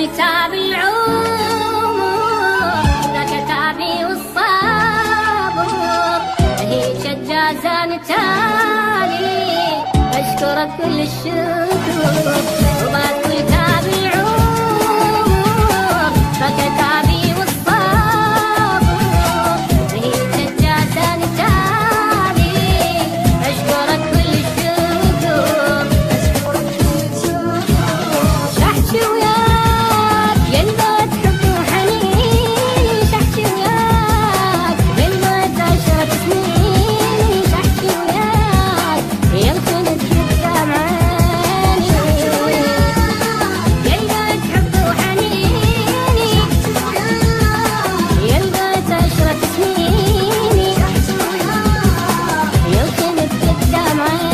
كتاب العمر ذا كتابي والصبر، هيك الجازان تالي أشكرك كل الشكر. وبعد كتاب العمر ذا كتابي والصبر، هيك الجازان تالي أشكرك كل الشكر. شحشي وياك ينبت حب وحنين، شحشي وياك ينبت 10 سنين، شحشي وياك يمكن تقدام عيني، ينبت حب وحنين، ينبت 10 سنين، يمكن تقدام عيني.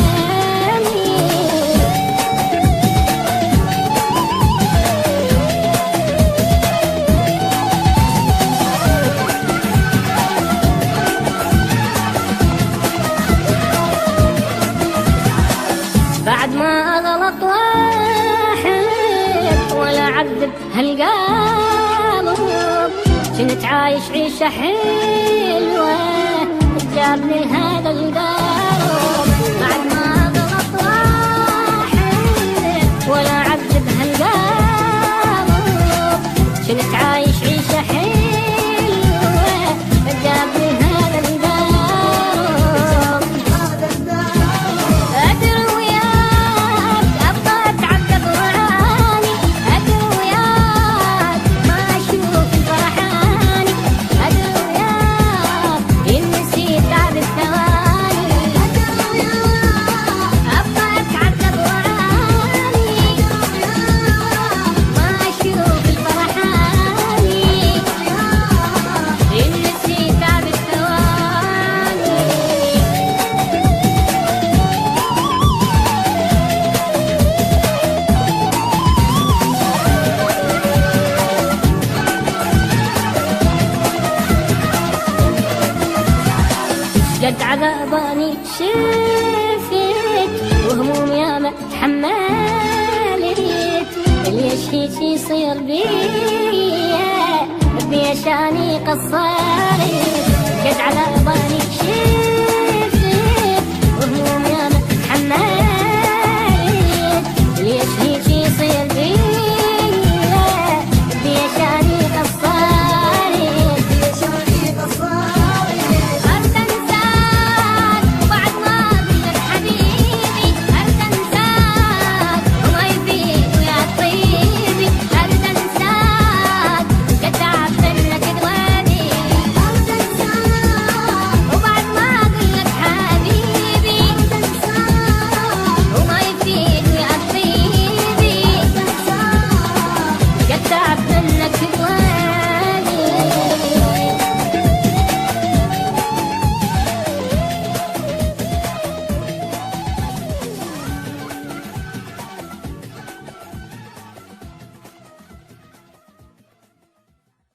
بعد ما غلط واحد ولا عذب هالقلب، كنت عايش عيشة حلوة جابني لهذا القلب. بعد ما غلط واحد ولا عذب هالقلب، كنت عايش عيشة حلوة جابني لهذا القلب. أدري وياك أبغى أتعذب وأعاني، أدري وياك ما أشوف فرحاني، أدري وياك إن نسيت تعب الثواني، أدري وياك أبغى أتعذب وأعاني، ما أشوف فرحاني، إن نسيت تعب الثواني. جد عذاباني شفت وهموم ياما تحملت، ليش هيك يصير بيا بيشاني قصرت. جد عذاباني شفت